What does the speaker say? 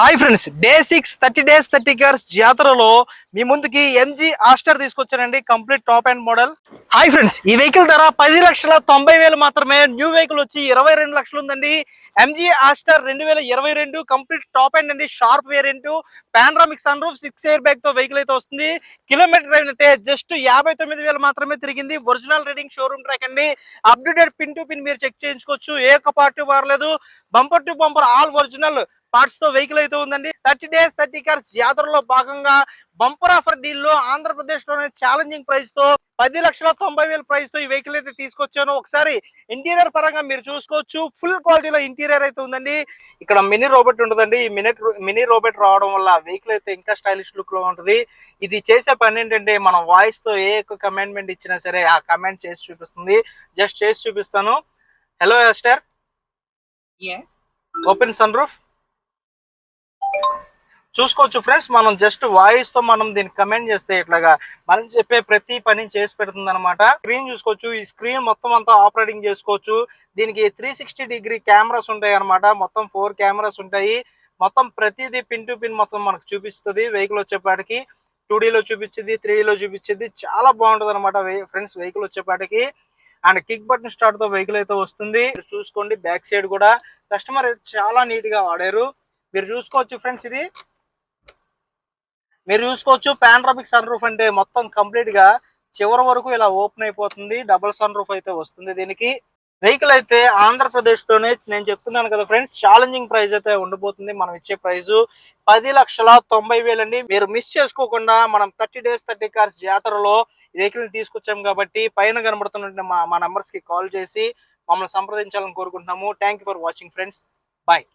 Hi friends, day 6 30 days 30 cars జాతరలో మీ ముందుకి ఎంజీ ఆస్టర్ తీసుకొచ్చానండి. Complete top and model. Hi friends, ఈ వెహికల్ ధర 10,90,000 మాత్రమే. న్యూ వెహికల్ వచ్చి 22 లక్షలు ఉందండి. MG Astor 2022 complete top and అండి. Sharp variant, panoramic sunroof, 6 airbag తో వెహికల్ అయితే వస్తుంది. కిలోమీటర్ అయితే జస్ట్ 59,000 మాత్రమే తిరిగింది. ఒరిజినల్ రీడింగ్ షోరూమ్ ట్రాక్ అండి. అప్డేటెడ్ పిన్ టు పిన్ మీరు చెక్ చేయించుకోవచ్చు. ఏ ఒక్క పార్ట్ వారలేదు. Bumper to bumper all original parts తో వెహికల్ అయితే ఉందండి. 30 డేస్ 30 కార్స్ జాతరలో భాగంగా బంపర్ ఆఫర్ డీల్ లో ఆంధ్రప్రదేశ్ లోనే ఛాలెంజింగ్ ప్రైస్ తో 10,90,000 ప్రైస్ తో ఈ వెహికల్ అయితే తీసుకొచ్చాను. ఒకసారి ఇంటీరియర్ పరంగా మీరు చూసుకోవచ్చు. ఫుల్ క్వాలిటీలో ఇంటీరియర్ అయితే ఉందండి. ఇక్కడ మినీ రోబోట్ ఉంటుందండి. ఈ మినీ రోబోట్ రావడం వల్ల వెహికల్ అయితే ఇంకా స్టైలిష్ లుక్ లో ఉంటుంది. ఇది చేసే పని ఏంటంటే, మనం వాయిస్ తో ఏ ఒక్క కమాండ్మెంట్ ఇచ్చినా సరే ఆ కమాండ్ చేసి చూపిస్తుంది. జస్ట్ చేసి చూపిస్తాను. Hello Astor, open sunroof. చూసుకోవచ్చు ఫ్రెండ్స్, మనం జస్ట్ వాయిస్ తో మనం దీన్ని కమెంట్ చేస్తే ఇట్లాగా మనం చెప్పే ప్రతి పని చేసి పెడుతుంది అనమాట. స్క్రీన్ చూసుకోవచ్చు. ఈ స్క్రీన్ మొత్తం అంతా ఆపరేటింగ్ చేసుకోవచ్చు. దీనికి 360 డిగ్రీ కెమెరాస్ ఉంటాయి అనమాట. మొత్తం 4 కెమెరాస్ ఉంటాయి. మొత్తం ప్రతిదీ పిన్ టు పిన్ మొత్తం మనకు చూపిస్తుంది. వెహికల్ వచ్చేపాటికి 2Dలో చూపించింది, 3Dలో చూపించింది. చాలా బాగుంటుంది అనమాట ఫ్రెండ్స్ వెహికల్ వచ్చేపాటికి. అండ్ కిక్ బటన్ స్టార్ట్ తో వెహికల్ అయితే వస్తుంది. చూసుకోండి, బ్యాక్ సైడ్ కూడా కస్టమర్ అయితే చాలా నీట్ గా వాడారు. మీరు చూసుకోవచ్చు ఫ్రెండ్స్, ఇది మీరు చూసుకోవచ్చు. పానరామిక్ సన్ రూఫ్ అంటే మొత్తం కంప్లీట్ గా చివరి వరకు ఇలా ఓపెన్ అయిపోతుంది. డబుల్ సన్ రూఫ్ అయితే వస్తుంది దీనికి. వెహికల్ అయితే ఆంధ్రప్రదేశ్ లోనే నేను చెప్తున్నాను కదా ఫ్రెండ్స్, ఛాలెంజింగ్ ప్రైస్ అయితే ఉండబోతుంది. మనం ఇచ్చే ప్రైస్ 10,90,000 అండి. మీరు మిస్ చేసుకోకుండా మనం 30 డేస్ 30 కార్స్ జాతరలో వెహికల్ తీసుకొచ్చాం కాబట్టి పైన కనబడుతున్న మా నంబర్స్ కి కాల్ చేసి మమ్మల్ని సంప్రదించాలని కోరుకుంటున్నాము. Thank you for watching friends. Bye.